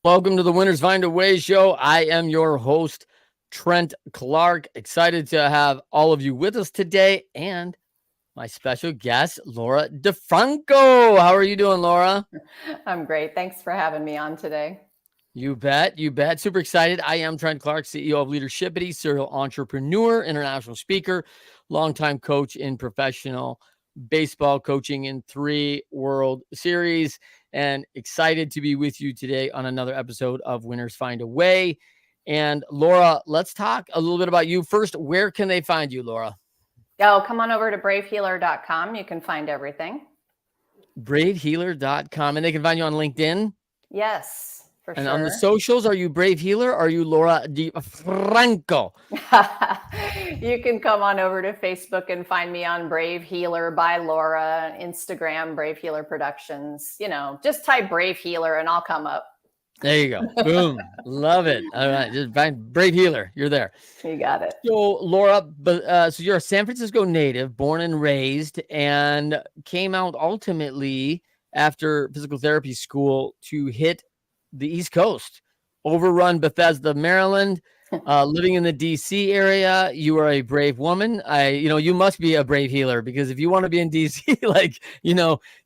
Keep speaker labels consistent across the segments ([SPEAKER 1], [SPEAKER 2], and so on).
[SPEAKER 1] Welcome to the Winners Find a Way show. I am your host, Trent Clark. Excited to have all of you with us today and my special guest, Laura DeFranco. How are you doing, Laura?
[SPEAKER 2] I'm great. Thanks for having me on today.
[SPEAKER 1] You bet. You bet. Super excited. I am Trent Clark, CEO of Leadershipity, serial entrepreneur, international speaker, longtime coach in professional baseball, coaching in 3 World Series, and excited to be with you today on another episode of Winners Find a Way. And Laura, let's talk a little bit about you first. Where can they find you, Laura?
[SPEAKER 2] Oh, come on over to bravehealer.com. You can find everything.
[SPEAKER 1] Bravehealer.com. And they can find you on LinkedIn?
[SPEAKER 2] Yes, for
[SPEAKER 1] And
[SPEAKER 2] sure.
[SPEAKER 1] on the socials, are you Brave Healer? Or are you Laura DeFranco?
[SPEAKER 2] You can come on over to Facebook and find me on Brave Healer by Laura, Instagram, Brave Healer Productions. Just type Brave Healer and I'll come up.
[SPEAKER 1] There you go. Boom. Love it. All right. Just find Brave Healer. You're there.
[SPEAKER 2] You got it.
[SPEAKER 1] So, Laura, so you're a San Francisco native, born and raised, and came out ultimately after physical therapy school to hit the East Coast, overrun Bethesda, Maryland, living in the DC area. You are a brave woman. You must be a brave healer, because if you want to be in DC,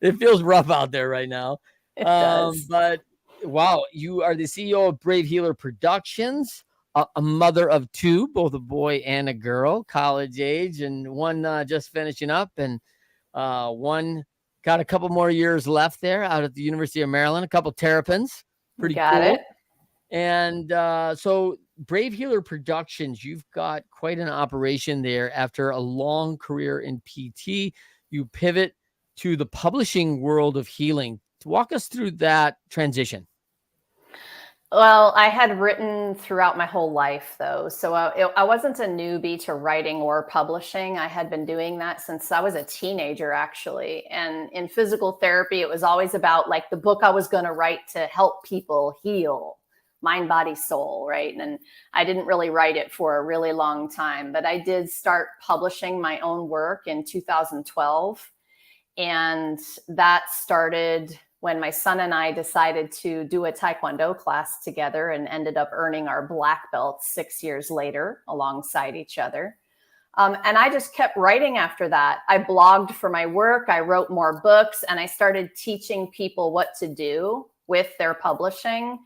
[SPEAKER 1] it feels rough out there right now.
[SPEAKER 2] It does.
[SPEAKER 1] But wow, you are the CEO of Brave Healer Productions, a mother of 2, both a boy and a girl, college age, and one just finishing up, and one got a couple more years left there out at the University of Maryland, a couple terrapins. Pretty
[SPEAKER 2] Got
[SPEAKER 1] cool.
[SPEAKER 2] it.
[SPEAKER 1] And so Brave Healer Productions, you've got quite an operation there. After a long career in PT, you pivot to the publishing world of healing. Walk us through that transition.
[SPEAKER 2] Well, I had written throughout my whole life, though. So I wasn't a newbie to writing or publishing. I had been doing that since I was a teenager, actually. And in physical therapy, it was always about like the book I was going to write to help people heal mind, body, soul, right? And I didn't really write it for a really long time, but I did start publishing my own work in 2012. And that started when my son and I decided to do a Taekwondo class together and ended up earning our black belts 6 years later alongside each other. And I just kept writing after that. I blogged for my work. I wrote more books, and I started teaching people what to do with their publishing.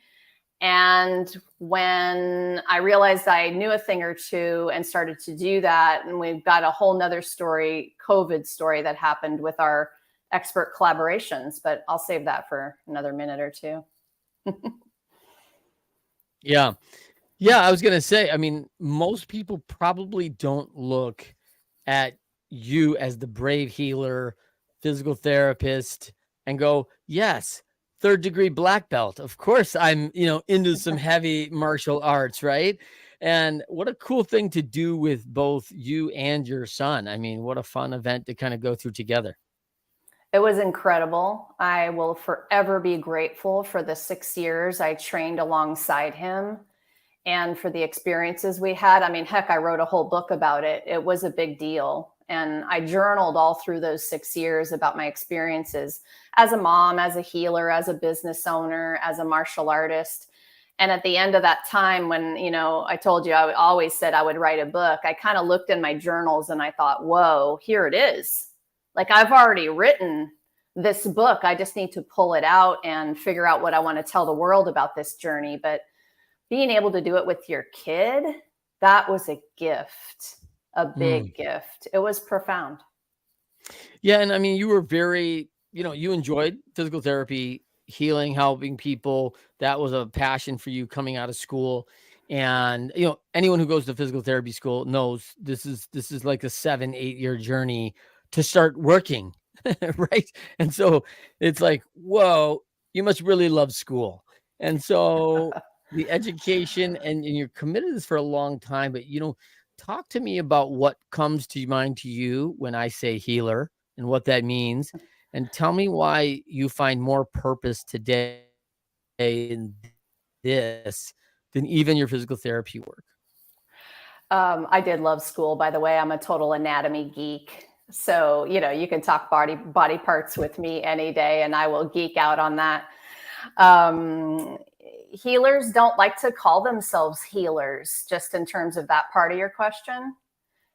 [SPEAKER 2] And when I realized I knew a thing or two and started to do that, and we've got a whole nother story, COVID story that happened with our expert collaborations, but I'll save that for another minute or two.
[SPEAKER 1] Yeah. I was going to say, most people probably don't look at you as the brave healer, physical therapist, and go, yes, 3rd degree black belt. Of course, I'm, into some heavy martial arts, right? And what a cool thing to do with both you and your son. What a fun event to kind of go through together.
[SPEAKER 2] It was incredible. I will forever be grateful for the 6 years I trained alongside him and for the experiences we had. Heck, I wrote a whole book about it. It was a big deal. And I journaled all through those 6 years about my experiences as a mom, as a healer, as a business owner, as a martial artist. And at the end of that time, when, I told you I always said I would write a book, I kind of looked in my journals and I thought, whoa, here it is. Like, I've already written this book. I just need to pull it out and figure out what I want to tell the world about this journey. But being able to do it with your kid, that was a gift, a big gift. It was profound.
[SPEAKER 1] Yeah. And you were very, you enjoyed physical therapy, healing, helping people. That was a passion for you coming out of school. And, anyone who goes to physical therapy school knows this is like a 7-8 year journey to start working. Right. And so it's like, whoa, you must really love school. And so the education, and you're committed to this for a long time, but, talk to me about what comes to mind to you when I say healer and what that means. And tell me why you find more purpose today in this than even your physical therapy work.
[SPEAKER 2] I did love school, by the way. I'm a total anatomy geek. So, you can talk body parts with me any day and I will geek out on that. healers don't like to call themselves healers, just in terms of that part of your question.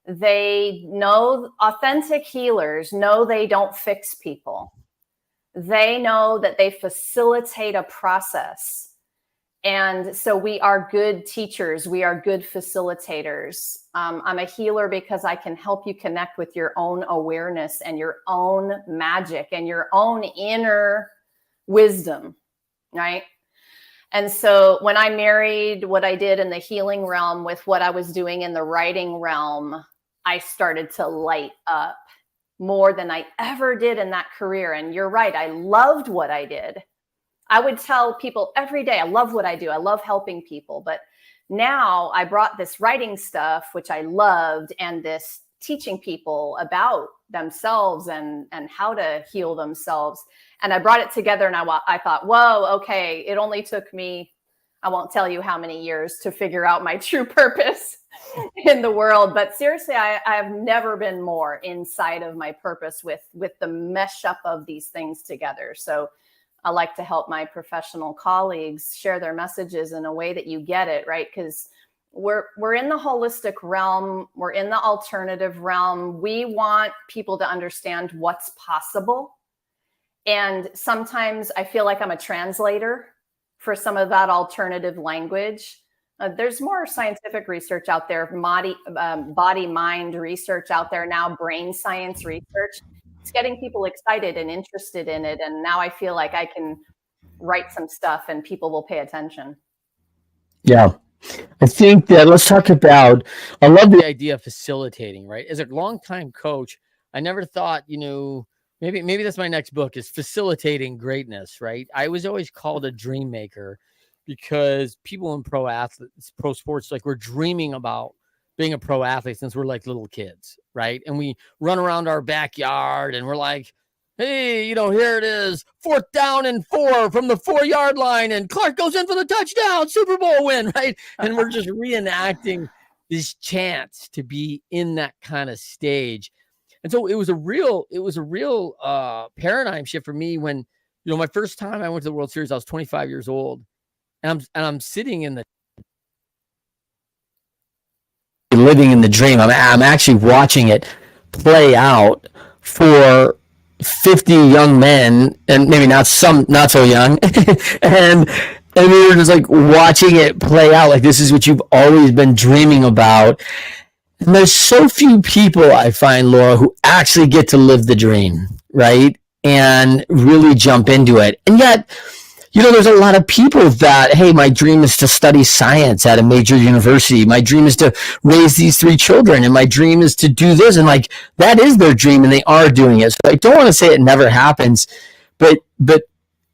[SPEAKER 2] They know, authentic healers know they don't fix people. They know that they facilitate a process. And so we are good teachers. We are good facilitators. I'm a healer because I can help you connect with your own awareness and your own magic and your own inner wisdom, right? And so when I married what I did in the healing realm with what I was doing in the writing realm, I started to light up more than I ever did in that career. And you're right, I loved what I did. I would tell people every day, I love what I do. I love helping people. But now I brought this writing stuff, which I loved, and this teaching people about themselves and how to heal themselves. And I brought it together, and I thought, whoa, okay, it only took me, I won't tell you how many years to figure out my true purpose in the world. But seriously, I have never been more inside of my purpose with the mesh up of these things together. So I like to help my professional colleagues share their messages in a way that you get it, right? Because we're in the holistic realm. We're in the alternative realm. We want people to understand what's possible. And sometimes I feel like I'm a translator for some of that alternative language. There's more scientific research out there, body-mind research out there now, brain science research. It's getting people excited and interested in it. And now I feel like I can write some stuff and people will pay attention.
[SPEAKER 1] Yeah. I think that let's talk about, I love the idea of facilitating, right? As a longtime coach, I never thought, maybe that's my next book is facilitating greatness, right? I was always called a dream maker because people in pro athletes, pro sports, like we're dreaming about being a pro athlete since we're like little kids, right? And we run around our backyard and we're like, hey, here it is, 4th down and 4 from the 4-yard line, and Clark goes in for the touchdown, Super Bowl win, right? And we're just reenacting this chance to be in that kind of stage. And so it was a real paradigm shift for me when, my first time I went to the World Series, I was 25 years old, and I'm sitting in the living in the dream. I'm actually watching it play out for 50 young men, and maybe not so young, and we were just like watching it play out. Like, this is what you've always been dreaming about. And there's so few people, I find, Laura, who actually get to live the dream, right? And really jump into it. And yet, there's a lot of people that, hey, my dream is to study science at a major university. My dream is to raise these 3 children, and my dream is to do this. And like, that is their dream, and they are doing it. So I don't want to say it never happens, but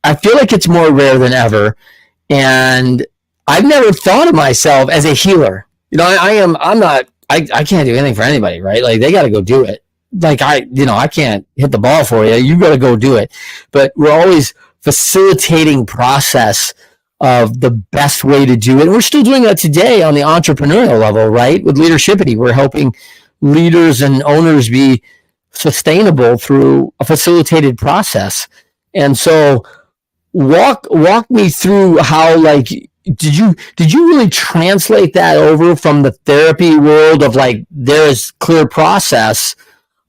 [SPEAKER 1] I feel like it's more rare than ever. And I've never thought of myself as a healer. I can't do anything for anybody, right? Like, they got to go do it. Like, I can't hit the ball for you. You got to go do it. But we're always facilitating process of the best way to do it. And we're still doing that today on the entrepreneurial level, right? With Leadershipity, we're helping leaders and owners be sustainable through a facilitated process. And so walk me through how, like, did you really translate that over from the therapy world of like, there's clear process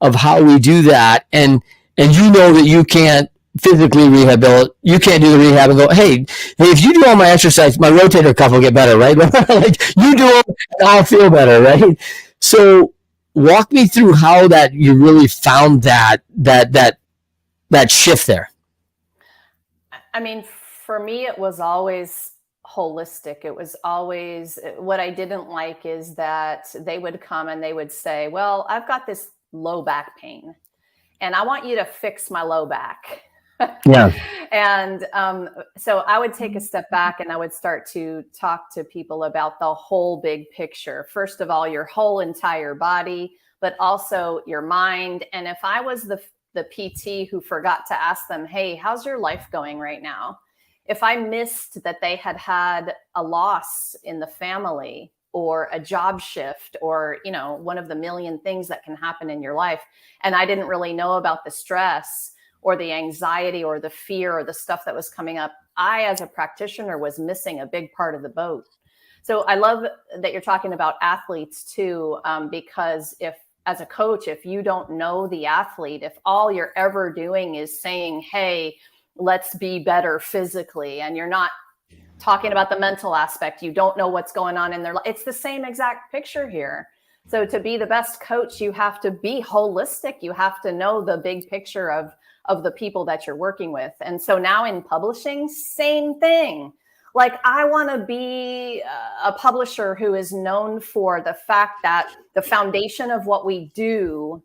[SPEAKER 1] of how we do that, and that you can't physically rehabilitate, you can't do the rehab and go, hey, if you do all my exercise, my rotator cuff will get better, right? Like, you do it and I'll feel better, right? So walk me through how that you really found that shift there.
[SPEAKER 2] I mean, for me, it was always holistic. It was always, what I didn't like is that they would come and they would say, well, I've got this low back pain and I want you to fix my low back.
[SPEAKER 1] Yeah.
[SPEAKER 2] And so I would take a step back and I would start to talk to people about the whole big picture. First of all, your whole entire body, but also your mind. And if I was the PT who forgot to ask them, hey, how's your life going right now? If I missed that they had had a loss in the family or a job shift or, one of the million things that can happen in your life, and I didn't really know about the stress, or the anxiety or the fear or the stuff that was coming up, I, as a practitioner, was missing a big part of the boat. So I love that you're talking about athletes too, because if, as a coach, if you don't know the athlete, if all you're ever doing is saying, hey, let's be better physically, and you're not talking about the mental aspect, you don't know what's going on in their life. It's the same exact picture here. So to be the best coach, you have to be holistic. You have to know the big picture of the people that you're working with. And so now in publishing, same thing. Like, I want to be a publisher who is known for the fact that the foundation of what we do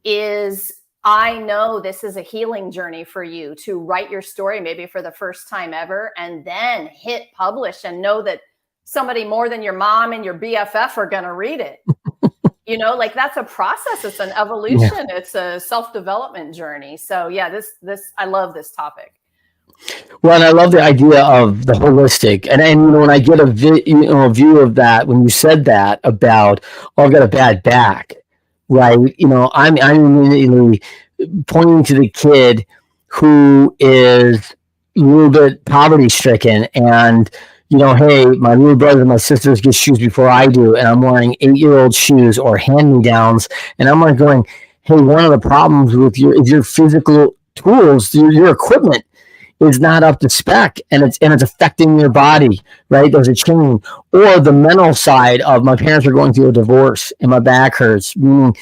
[SPEAKER 2] is, I know this is a healing journey for you to write your story, maybe for the first time ever, and then hit publish and know that somebody more than your mom and your BFF are going to read it. You know, like, that's a process. It's an evolution. Yeah. It's a self-development journey. So yeah, I love this topic.
[SPEAKER 1] Well, and I love the idea of the holistic, and you know, when I get a view of that, when you said that about, oh, I've got a bad back, right? You know, I'm immediately pointing to the kid who is a little bit poverty stricken, and you know, hey, my little brother and my sisters get shoes before I do, and I'm wearing 8-year-old shoes or hand-me-downs, and I'm like going, hey, one of the problems with your physical tools, your equipment is not up to spec, and it's affecting your body, right? There's a chain. Or the mental side of, my parents are going through a divorce and my back hurts. Meaning,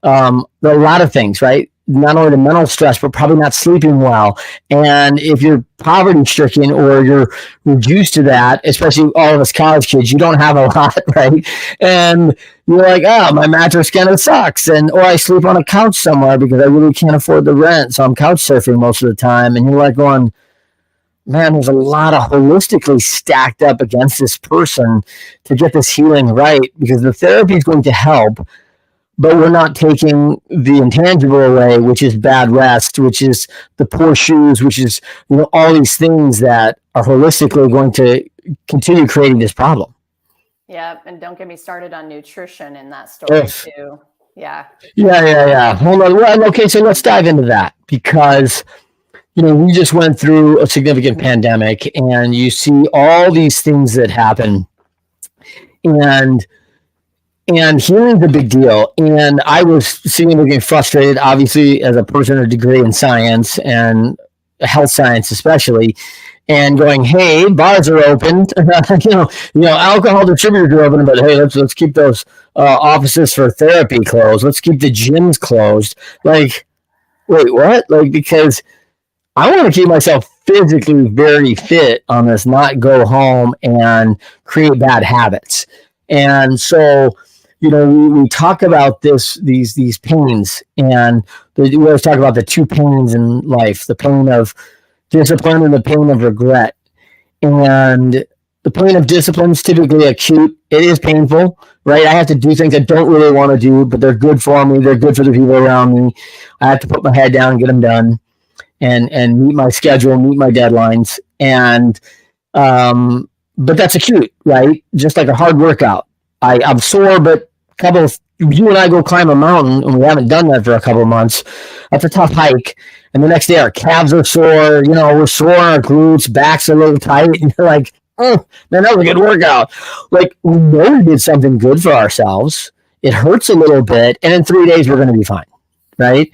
[SPEAKER 1] there are a lot of things, right? Not only the mental stress, but probably not sleeping well. And if you're poverty stricken or you're reduced to that, especially all of us college kids, you don't have a lot, right? And you're like, oh, my mattress kind of sucks. Or I sleep on a couch somewhere because I really can't afford the rent. So I'm couch surfing most of the time. And you're like going, man, there's a lot of holistically stacked up against this person to get this healing right, because the therapy is going to help, but we're not taking the intangible away, which is bad rest, which is the poor shoes, which is, you know, all these things that are holistically going to continue creating this problem.
[SPEAKER 2] Yeah, and don't get me started on nutrition in that story too. Yeah.
[SPEAKER 1] Hold on. Well, okay, so let's dive into that, because you know, we just went through a significant pandemic, and you see all these things that happen, and healing's a big deal. And I was getting frustrated, obviously, as a person with a degree in science and health science, especially, and going, hey, bars are open, you know, alcohol distributors are open, but hey, let's keep those offices for therapy closed. Let's keep the gyms closed. Like, wait, what? Like, because I want to keep myself physically very fit on this, not go home and create bad habits. And so, you know, we talk about these pains, and we always talk about the two pains in life: the pain of discipline and the pain of regret. And the pain of discipline is typically acute. It is painful, right? I have to do things I don't really want to do, but they're good for me. They're good for the people around me. I have to put my head down and get them done. And meet my schedule, meet my deadlines, but that's acute, right? Just like a hard workout. I'm sore, but you and I go climb a mountain, and we haven't done that for a couple of months. That's a tough hike. And the next day, our calves are sore. You know, we're sore on our glutes, backs are a little tight, and you're like, oh, man, that was a good workout. Like, we know we did something good for ourselves. It hurts a little bit, and in 3 days, we're going to be fine, right?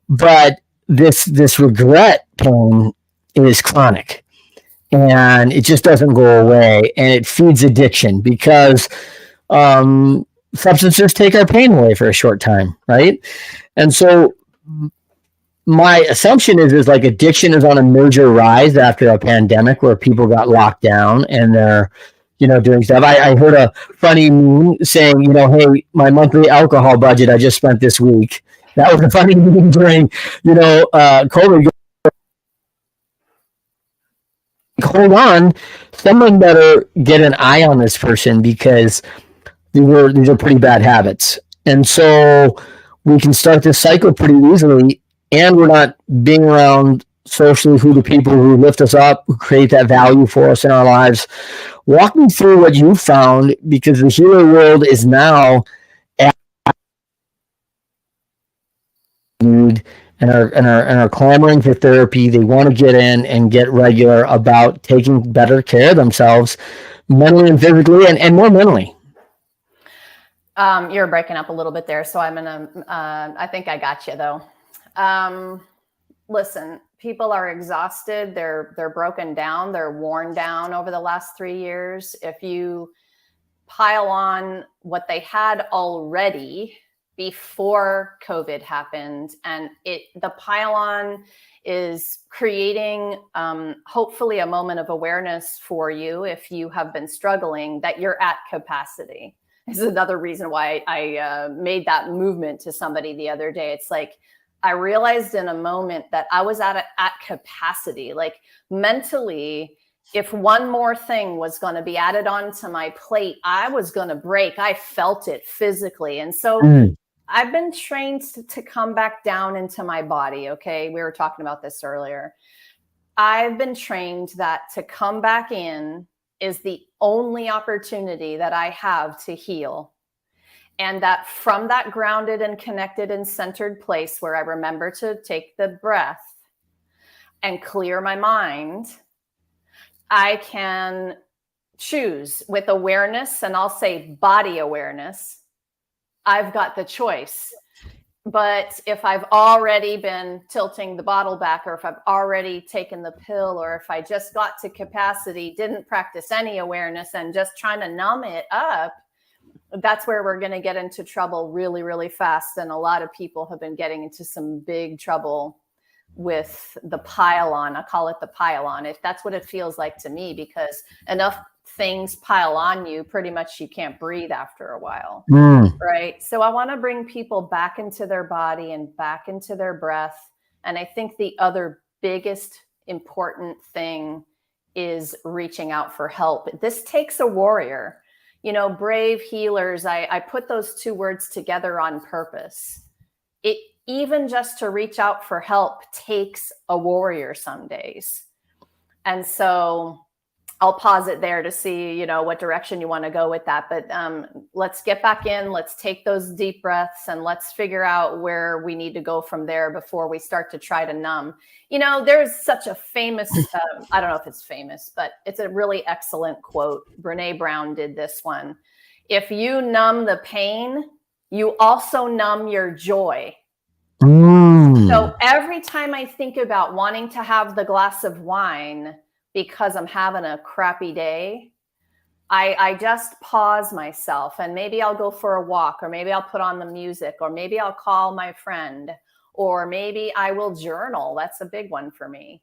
[SPEAKER 1] But this regret pain is chronic, and it just doesn't go away, and it feeds addiction, because substances take our pain away for a short time, right? And so my assumption is like addiction is on a major rise after a pandemic where people got locked down and they're, you know, doing stuff. I heard a funny meme saying, you know, hey, my monthly alcohol budget I just spent this week. That was a funny meme during, you know, COVID. Hold on, someone better get an eye on this person, because these are pretty bad habits. And so we can start this cycle pretty easily, and we're not being around socially who the people who lift us up, who create that value for us in our lives. Walk me through what you found, because the healer world is now and are clamoring for therapy. They want to get in and get regular about taking better care of themselves mentally and physically, and more mentally.
[SPEAKER 2] You're breaking up a little bit there, so I'm gonna. I think I got you though. Listen, people are exhausted. They're broken down. They're worn down over the last 3 years. If you pile on what they had already before COVID happened, and the pile on is creating hopefully a moment of awareness for you if you have been struggling that you're at capacity. This is another reason why I made that movement to somebody the other day. It's like I realized in a moment that I was at capacity, like mentally. If one more thing was going to be added onto my plate, I was going to break. I felt it physically. And so I've been trained to come back down into my body. Okay. We were talking about this earlier. I've been trained that to come back in is the only opportunity that I have to heal. And that from that grounded and connected and centered place where I remember to take the breath and clear my mind, I can choose with awareness, and I'll say body awareness. I've got the choice. But if I've already been tilting the bottle back, or if I've already taken the pill, or if I just got to capacity, didn't practice any awareness and just trying to numb it up, that's where we're going to get into trouble really, really fast. And a lot of people have been getting into some big trouble with the pile on. I call it the pile on. If that's what it feels like to me, because enough things pile on you, pretty much you can't breathe after a while. Right. So I want to bring people back into their body and back into their breath. And I think the other biggest important thing is reaching out for help. This takes a warrior, brave healers. I put those two words together on purpose. Even just to reach out for help takes a warrior some days. And so I'll pause it there to see, what direction you want to go with that. But let's get back in. Let's take those deep breaths and let's figure out where we need to go from there before we start to try to numb. There's such a famous, I don't know if it's famous, but it's a really excellent quote. Brene Brown did this one. If you numb the pain, you also numb your joy. So every time I think about wanting to have the glass of wine because I'm having a crappy day, I just pause myself, and maybe I'll go for a walk, or maybe I'll put on the music, or maybe I'll call my friend, or maybe I will journal. That's a big one for me.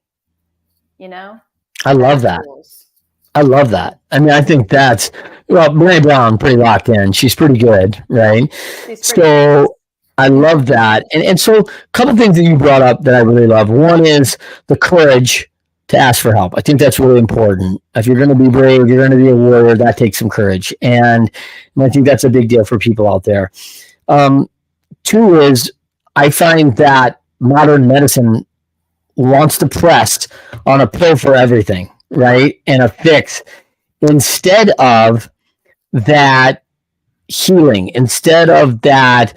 [SPEAKER 1] I love that. I love that. I mean, I think Brene Brown, pretty locked in. She's pretty good, right? Good. I love that. And so a couple things that you brought up that I really love. One is the courage to ask for help. I think that's really important. If you're going to be brave, you're going to be a warrior, that takes some courage. And I think that's a big deal for people out there. Two is I find that modern medicine wants to press on a pill for everything, right? And a fix instead of that healing, instead of that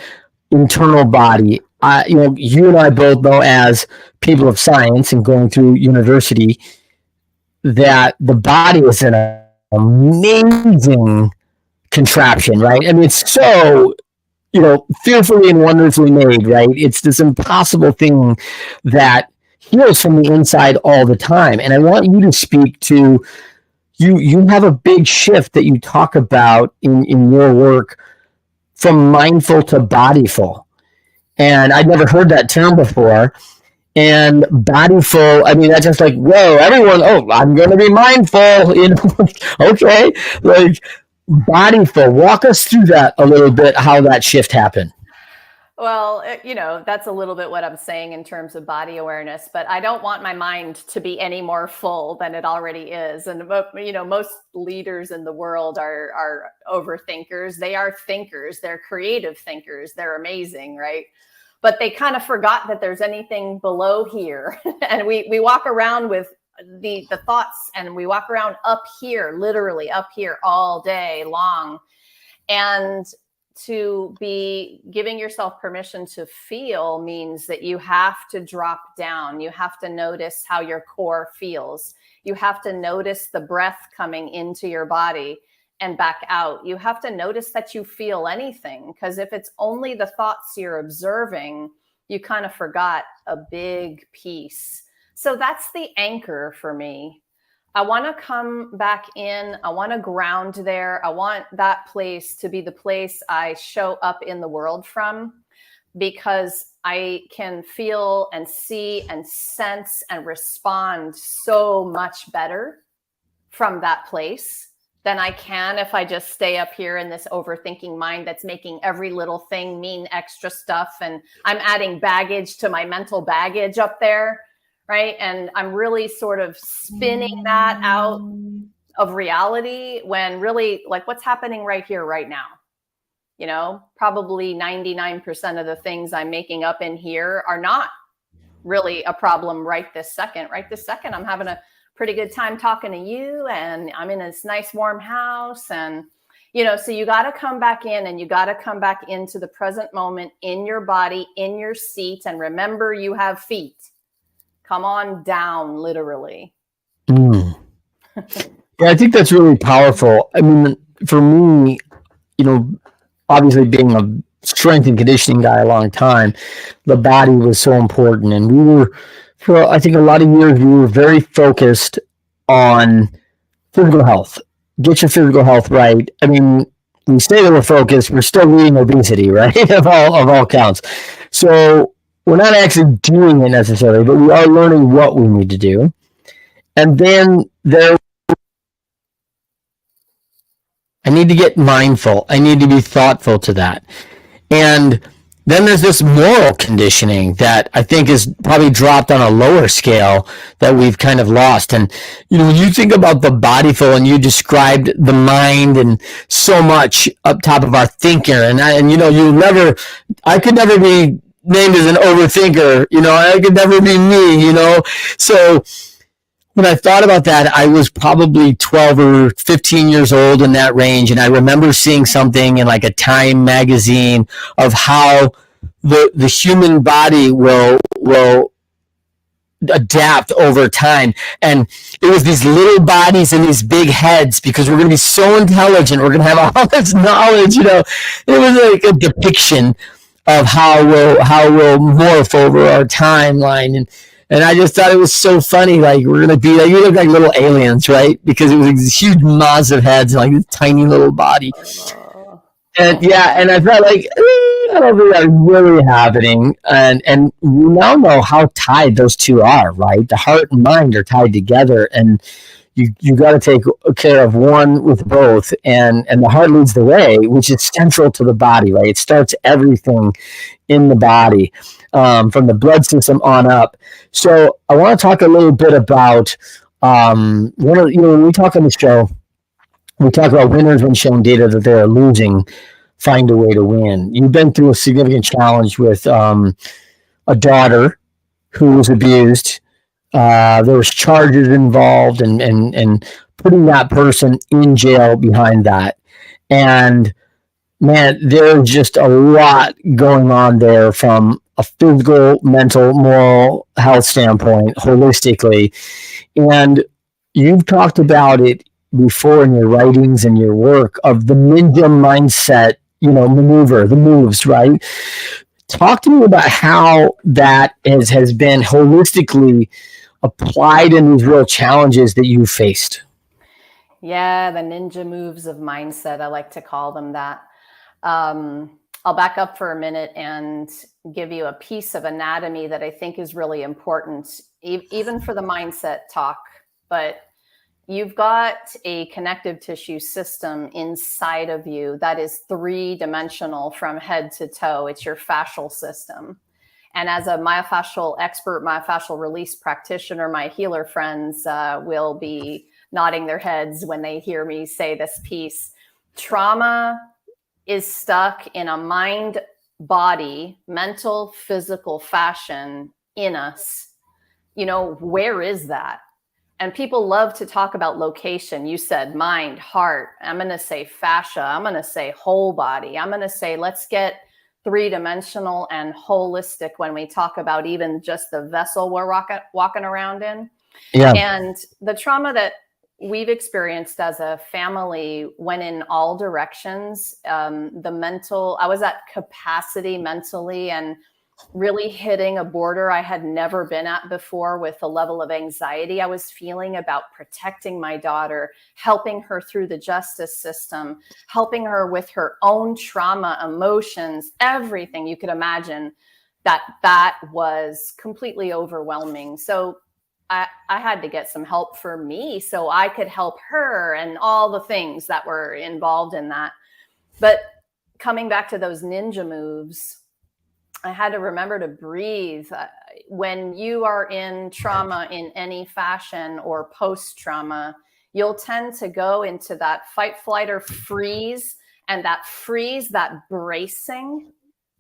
[SPEAKER 1] internal body. You and I both know, as people of science and going through university, that the body is an amazing contraption, right? I mean, it's so, fearfully and wonderfully made, right? It's this impossible thing that heals from the inside all the time. And I want you to speak to, you have a big shift that you talk about in your work from mindful to bodyful. And I'd never heard that term before. And bodyful, I mean, that's just like, whoa, everyone, I'm going to be mindful. Okay. Like, bodyful, walk us through that a little bit, how that shift happened.
[SPEAKER 2] Well, that's a little bit what I'm saying in terms of body awareness, but I don't want my mind to be any more full than it already is. And, most leaders in the world are overthinkers. They are thinkers. They're creative thinkers. They're amazing, right? But they kind of forgot that there's anything below here. And we walk around with the thoughts, and we walk around up here, literally up here all day long. And to be giving yourself permission to feel means that you have to drop down. You have to notice how your core feels. You have to notice the breath coming into your body and back out. You have to notice that you feel anything, because if it's only the thoughts you're observing, you kind of forgot a big piece. So that's the anchor for me. I want to come back in. I want to ground there. I want that place to be the place I show up in the world from, because I can feel and see and sense and respond so much better from that place than I can if I just stay up here in this overthinking mind that's making every little thing mean extra stuff. And I'm adding baggage to my mental baggage up there. Right. And I'm really sort of spinning that out of reality, when really, like, what's happening right here, right now? You know, probably 99% of the things I'm making up in here are not really a problem right this second. Right this second, I'm having a pretty good time talking to you, and I'm in this nice warm house. And, you know, so you got to come back in, and you got to come back into the present moment, in your body, in your seat. And remember, you have feet. Come on down, literally.
[SPEAKER 1] Yeah, I think that's really powerful. I mean, for me, you know, obviously being a strength and conditioning guy a long time, the body was so important. And we were, for I think a lot of years, we were very focused on physical health. Get your physical health right. I mean, we say that we're focused, we're still leading obesity, right? of all counts. So we're not actually doing it necessarily, but we are learning what we need to do. And then I need to get mindful. I need to be thoughtful to that. And then there's this moral conditioning that I think is probably dropped on a lower scale that we've kind of lost. And, you know, when you think about the bodyful, and you described the mind and so much up top of our thinker, and you know, I could never be named as an overthinker, you know, I could never be me, you know. So when I thought about that, I was probably 12 or 15 years old, in that range. And I remember seeing something in like a Time magazine of how the human body will adapt over time. And it was these little bodies and these big heads, because we're going to be so intelligent. We're going to have all this knowledge, you know. It was like a depiction of how we'll morph over our timeline. And I just thought it was so funny. Like, we're going to be like, you look like little aliens, right? Because it was like these huge massive heads and like this tiny little body. And yeah, and I felt like, I don't think that's really happening. And we now know how tied those two are, right? The heart and mind are tied together, and you got to take care of one with both. And the heart leads the way, which is central to the body, right? It starts everything in the body, from the blood system on up. So I want to talk a little bit about when we talk on the show, we talk about winners when shown data that they are losing, find a way to win. You've been through a significant challenge with a daughter who was abused. There was charges involved, and putting that person in jail behind that. And man, there's just a lot going on there from a physical, mental, moral health standpoint, holistically. And you've talked about it before in your writings and your work of the ninja mindset, you know, maneuver, the moves, right? Talk to me about how that has been holistically applied in these real challenges that you faced.
[SPEAKER 2] Yeah, the ninja moves of mindset. I like to call them that. I'll back up for a minute and give you a piece of anatomy that I think is really important, even for the mindset talk. But you've got a connective tissue system inside of you that is 3-dimensional from head to toe. It's your fascial system. And as a myofascial expert, myofascial release practitioner, my healer friends will be nodding their heads when they hear me say this piece. Trauma is stuck in a mind, body, mental, physical fashion in us. You know, where is that? And people love to talk about location. You said mind, heart. I'm going to say fascia. I'm going to say whole body. I'm going to say, let's get three-dimensional and holistic when we talk about even just the vessel we're walking around in.
[SPEAKER 1] Yeah.
[SPEAKER 2] And the trauma that we've experienced as a family went in all directions. I was at capacity mentally and really hitting a border I had never been at before with the level of anxiety I was feeling about protecting my daughter, helping her through the justice system, helping her with her own trauma, emotions, everything you could imagine. That was completely overwhelming. So I had to get some help for me so I could help her and all the things that were involved in that. But coming back to those ninja moves, I had to remember to breathe. When you are in trauma in any fashion or post-trauma, you'll tend to go into that fight, flight, or freeze. And that freeze, that bracing,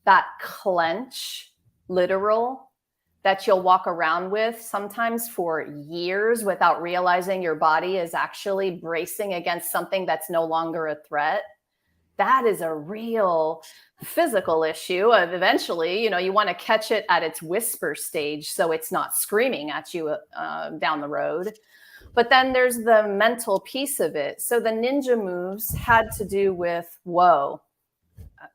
[SPEAKER 2] that clench, literal, that you'll walk around with sometimes for years without realizing your body is actually bracing against something that's no longer a threat. That is a real physical issue of eventually, you want to catch it at its whisper stage so it's not screaming at you down the road. But then there's the mental piece of it. So the ninja moves had to do with, whoa,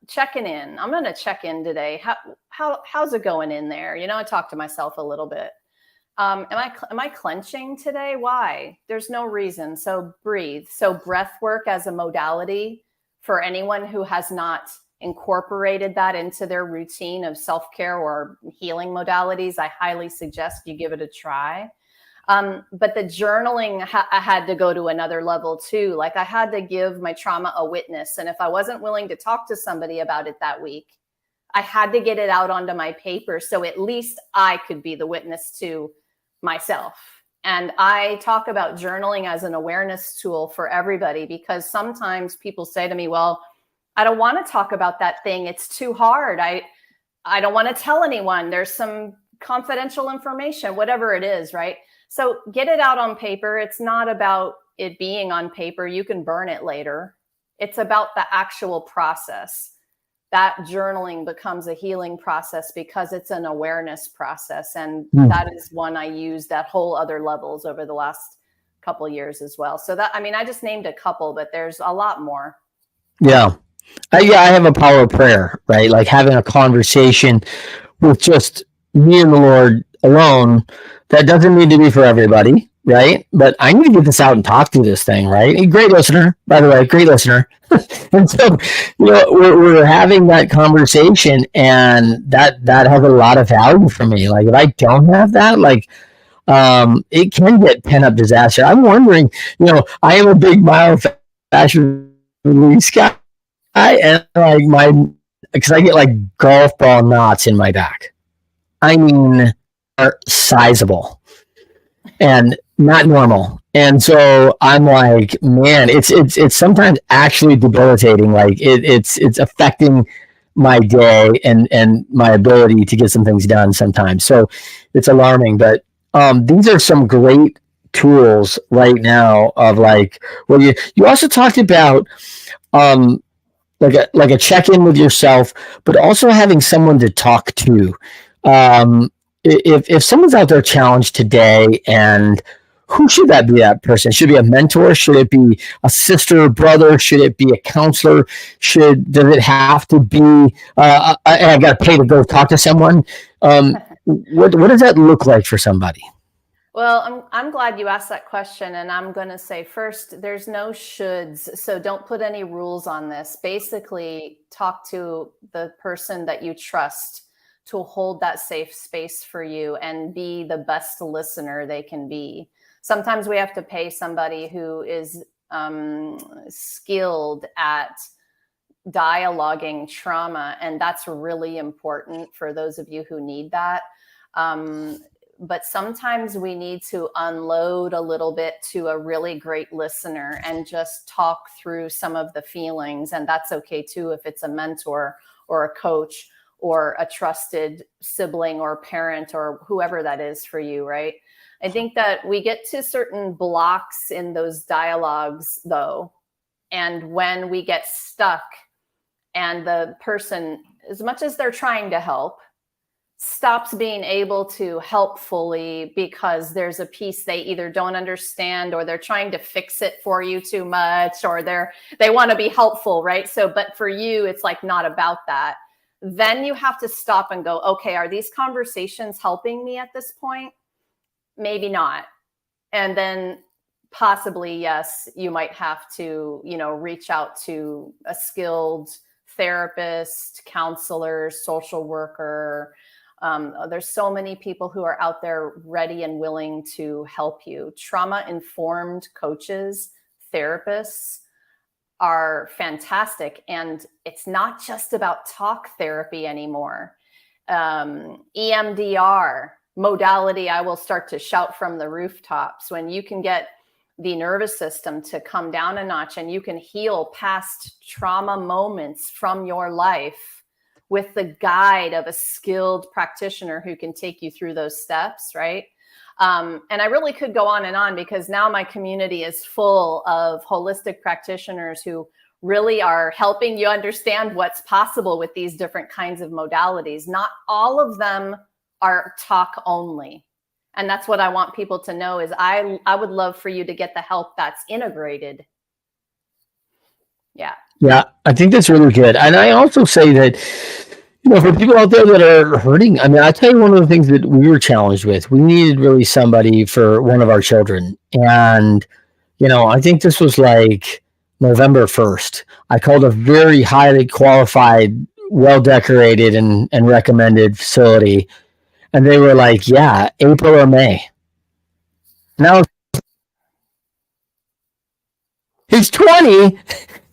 [SPEAKER 2] checking in. I'm going to check in today. How's it going in there? I talk to myself a little bit. Am I clenching today? Why? There's no reason. So breathe. So breath work as a modality for anyone who has not incorporated that into their routine of self-care or healing modalities, I highly suggest you give it a try. But the journaling, I had to go to another level too. Like I had to give my trauma a witness. And if I wasn't willing to talk to somebody about it that week, I had to get it out onto my paper. So at least I could be the witness to myself. And I talk about journaling as an awareness tool for everybody, because sometimes people say to me, well, I don't want to talk about that thing. It's too hard. I don't want to tell anyone. There's some confidential information, whatever it is, right? So get it out on paper. It's not about it being on paper. You can burn it later. It's about the actual process. That journaling becomes a healing process because it's an awareness process. And that is one I used at whole other levels over the last couple of years as well. So I just named a couple, but there's a lot more.
[SPEAKER 1] Yeah. I have a power of prayer, right? Like having a conversation with just me and the Lord alone. That doesn't need to be for everybody, right? But I need to get this out and talk through this thing, right? Great listener, by the way, great listener. And so, we're having that conversation, and that has a lot of value for me. Like if I don't have that, it can get pent up disaster. I'm wondering, I am a big myofascial release guy, and because I get like golf ball knots in my back. I mean, are sizable and not normal. And so I'm like, man, it's sometimes actually debilitating. Like it's affecting my day and my ability to get some things done sometimes. So it's alarming. But these are some great tools right now of you also talked about like a check-in with yourself, but also having someone to talk to. If someone's out there challenged today, and who should that be? That person should it be a mentor. Should it be a sister, brother? Should it be a counselor? Does it have to be? I got to pay to go talk to someone. What does that look like for somebody?
[SPEAKER 2] Well, I'm glad you asked that question. And I'm going to say first, there's no shoulds. So don't put any rules on this. Basically, talk to the person that you trust to hold that safe space for you and be the best listener they can be. Sometimes we have to pay somebody who is skilled at dialoguing trauma. And that's really important for those of you who need that. But sometimes we need to unload a little bit to a really great listener and just talk through some of the feelings. And that's okay too, if it's a mentor or a coach or a trusted sibling or parent or whoever that is for you, right? I think that we get to certain blocks in those dialogues, though. And when we get stuck and the person, as much as they're trying to help, stops being able to help fully because there's a piece they either don't understand, or they're trying to fix it for you too much, or they want to be helpful, right? So, but for you, it's like not about that. Then you have to stop and go, okay, are these conversations helping me at this point? Maybe not. And then possibly, yes, you might have to, reach out to a skilled therapist, counselor, social worker. There's so many people who are out there ready and willing to help you. Trauma-informed coaches, therapists are fantastic. And it's not just about talk therapy anymore. EMDR modality, I will start to shout from the rooftops. When you can get the nervous system to come down a notch and you can heal past trauma moments from your life with the guide of a skilled practitioner who can take you through those steps, right? And I really could go on and on, because now my community is full of holistic practitioners who really are helping you understand what's possible with these different kinds of modalities. Not all of them are talk only. And that's what I want people to know is I would love for you to get the help that's integrated. Yeah.
[SPEAKER 1] Yeah, I think that's really good. And I also say that, for people out there that are hurting, I mean, I tell you, one of the things that we were challenged with, we needed really somebody for one of our children. And, I think this was like November 1st. I called a very highly qualified, well-decorated and recommended facility. And they were like, yeah, April or May. Now he's 20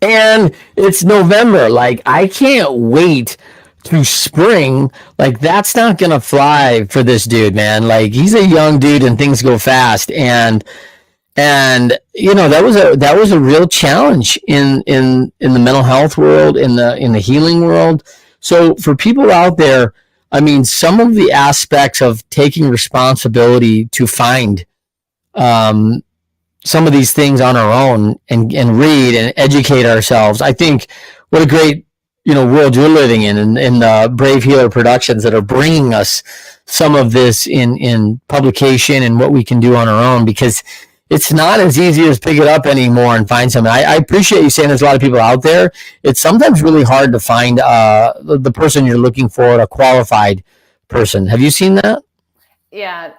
[SPEAKER 1] and it's November. Like, I can't wait to spring. Like, that's not going to fly for this dude, man. Like, he's a young dude and things go fast. And that was a real challenge in the mental health world, in the healing world. So for people out there, I mean, some of the aspects of taking responsibility to find some of these things on our own and read and educate ourselves. I think what a great world you're living in the Brave Healer Productions that are bringing us some of this in publication and what we can do on our own, because it's not as easy as pick it up anymore and find something. I appreciate you saying there's a lot of people out there. It's sometimes really hard to find the person you're looking for, a qualified person. Have you seen that?
[SPEAKER 2] Yeah,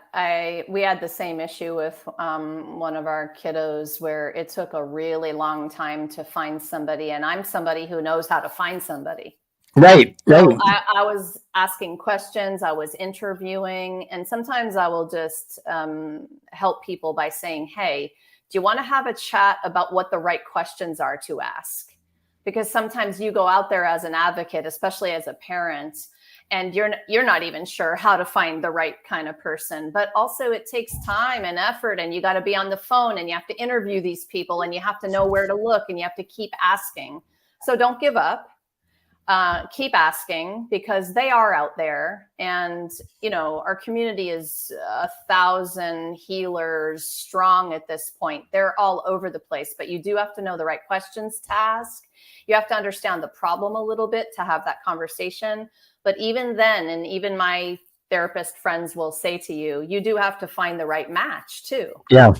[SPEAKER 2] we had the same issue with one of our kiddos where it took a really long time to find somebody, and I'm somebody who knows how to find somebody.
[SPEAKER 1] Right.
[SPEAKER 2] So I was asking questions, I was interviewing, and sometimes I will just help people by saying, hey, do you want to have a chat about what the right questions are to ask? Because sometimes you go out there as an advocate, especially as a parent, and you're not even sure how to find the right kind of person. But also it takes time and effort, and you got to be on the phone and you have to interview these people and you have to know where to look and you have to keep asking. So don't give up. Keep asking, because they are out there, and our community is 1,000 healers strong at this point. They're all over the place, but you do have to know the right questions to ask. You have to understand the problem a little bit to have that conversation. But even then, and even my therapist friends will say to you, you do have to find the right match too.
[SPEAKER 1] Yeah.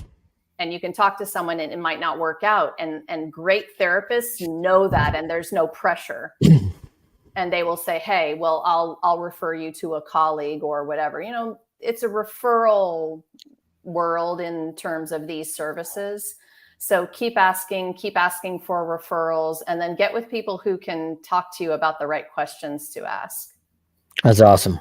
[SPEAKER 2] And you can talk to someone and it might not work out. And great therapists know that, and there's no pressure. And they will say, hey, well, I'll refer you to a colleague or whatever. It's a referral world in terms of these services. So keep asking for referrals, and then get with people who can talk to you about the right questions to ask.
[SPEAKER 1] That's awesome.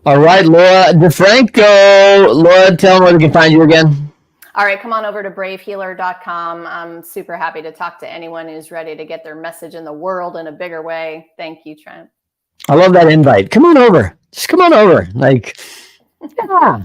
[SPEAKER 1] All right, Laura DeFranco. Laura, tell them where they can find you again.
[SPEAKER 2] All right, come on over to bravehealer.com. I'm super happy to talk to anyone who's ready to get their message in the world in a bigger way. Thank you, Trent.
[SPEAKER 1] I love that invite. Come on over. Just come on over. Like, yeah.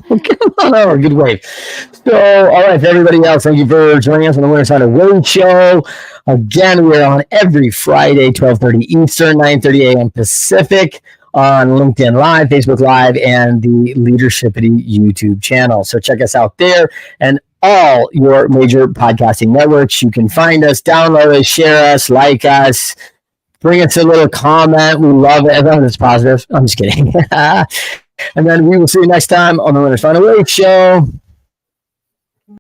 [SPEAKER 1] Come on over. Good wave. So, all right, for everybody else, thank you for joining us on the Winter Side of Wade Show. Again, we're on every Friday, 12:30 Eastern, 9:30 a.m. Pacific.
[SPEAKER 3] on LinkedIn Live, Facebook Live, and the Leadershipity YouTube channel. So check us out there and all your major podcasting networks. You can find us, download us, share us, like us, bring us a little comment. We love it. Everyone that's positive. I'm just kidding. And then we will see you next time on the Winners Find a Way show.